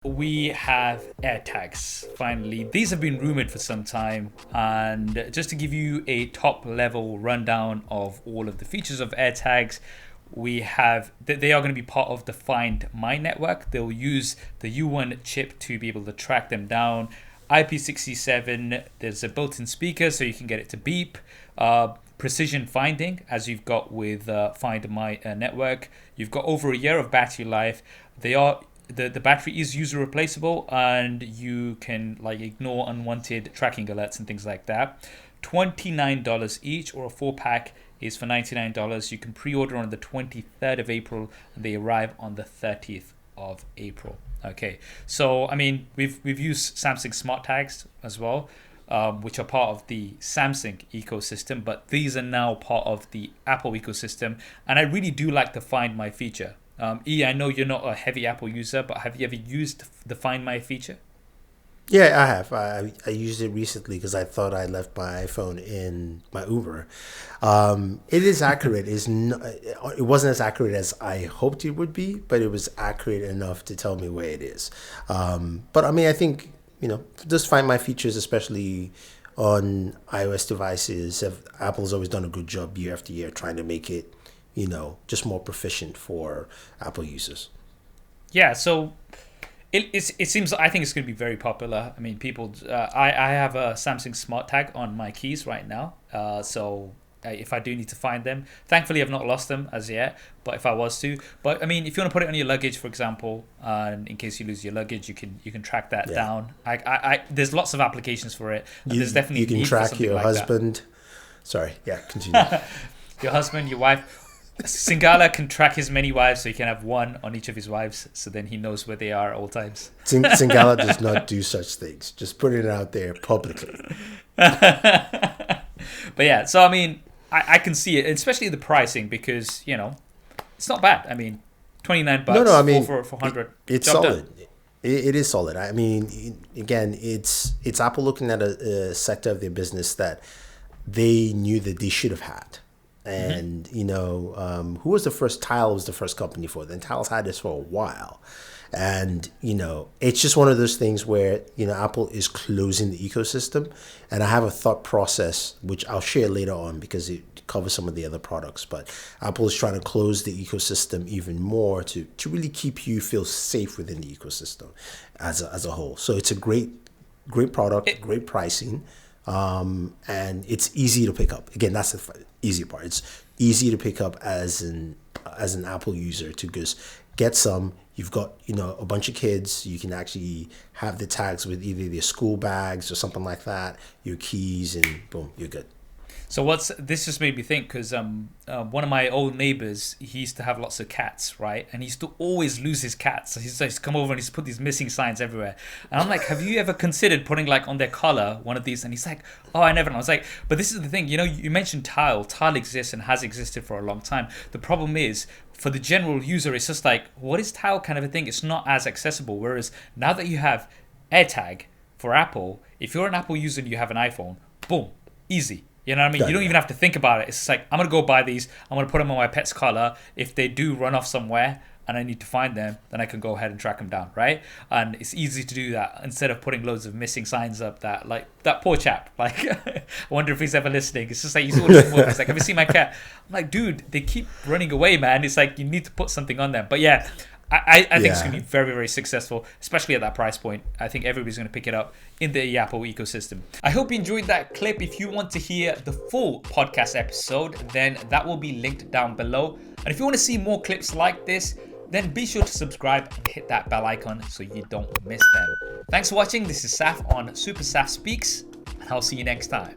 We have AirTags finally. These have been rumored for some time, and just to give you a top level rundown of all of the features of AirTags, we have they are going to be part of the Find My network. They'll use the U1 chip to be able to track them down. IP67, there's a built-in speaker so you can get it to beep. Precision finding, as you've got with Find My network. You've got over a year of battery life. The battery is user replaceable, and you can ignore unwanted tracking alerts and things like that. $29 each, or a 4-pack is for $99. You can pre-order on the 23rd of April, and they arrive on the 30th of April. Okay, so I mean we've used Samsung smart tags as well, which are part of the Samsung ecosystem, but these are now part of the Apple ecosystem, and I really do like the Find My feature. I know you're not a heavy Apple user, but have you ever used the Find My feature? Yeah, I have. I used it recently because I thought I left my iPhone in my Uber. It is accurate. It wasn't as accurate as I hoped it would be, but it was accurate enough to tell me where it is. But I mean, I think, just Find My features, especially on iOS devices, Apple's always done a good job year after year trying to make it just more proficient for Apple users. Yeah, so it seems, I think it's going to be very popular. I mean, people, I have a Samsung smart tag on my keys right now. So if I do need to find them, thankfully I've not lost them as yet, but if I was to, but I mean, if you want to put it on your luggage, for example, and in case you lose your luggage, you can track that down. There's lots of applications for it. And there's definitely you can need track for your like husband. That. Sorry, yeah, continue. Your husband, your wife. Singala can track his many wives, so he can have one on each of his wives, so then he knows where they are at all times. Singala does not do such things. Just put it out there publicly. But yeah, so I mean, I can see it, especially the pricing, because it's not bad. I mean, $29. No, I mean, for 100. It's solid. It is solid. I mean, again, it's Apple looking at a sector of their business that they knew that they should have had. And who was the first? Tile was the first company for it. And Tile's had this for a while, and it's just one of those things where Apple is closing the ecosystem. And I have a thought process which I'll share later on because it covers some of the other products. But Apple is trying to close the ecosystem even more to really keep you feel safe within the ecosystem as a whole. So it's a great product, great pricing. And it's easy to pick up. Again, that's the easy part. It's easy to pick up as an Apple user to just get some. You've got a bunch of kids. You can actually have the tags with either their school bags or something like that, your keys, and boom, you're good. So this just made me think, because one of my old neighbors, he used to have lots of cats, right? And he used to always lose his cats. So he's come over and he's put these missing signs everywhere. And I'm like, have you ever considered putting on their collar one of these? And he's like, oh, I never. And I was like, but this is the thing, you mentioned Tile. Tile exists and has existed for a long time. The problem is, for the general user, it's just like, what is Tile kind of a thing? It's not as accessible. Whereas now that you have AirTag for Apple, if you're an Apple user and you have an iPhone, boom, easy. You know what I mean? You don't even have to think about it. It's just like, I'm going to go buy these. I'm going to put them on my pet's collar. If they do run off somewhere and I need to find them, then I can go ahead and track them down, right? And it's easy to do that instead of putting loads of missing signs up that poor chap. I wonder if he's ever listening. It's just like, he's always it's like, have you seen my cat? I'm like, dude, they keep running away, man. It's like, you need to put something on them. But yeah, I think it's going to be very, very successful, especially at that price point. I think everybody's going to pick it up in the Apple ecosystem. I hope you enjoyed that clip. If you want to hear the full podcast episode, then that will be linked down below. And if you want to see more clips like this, then be sure to subscribe and hit that bell icon so you don't miss them. Thanks for watching. This is Saf on SuperSaf Speaks, and I'll see you next time.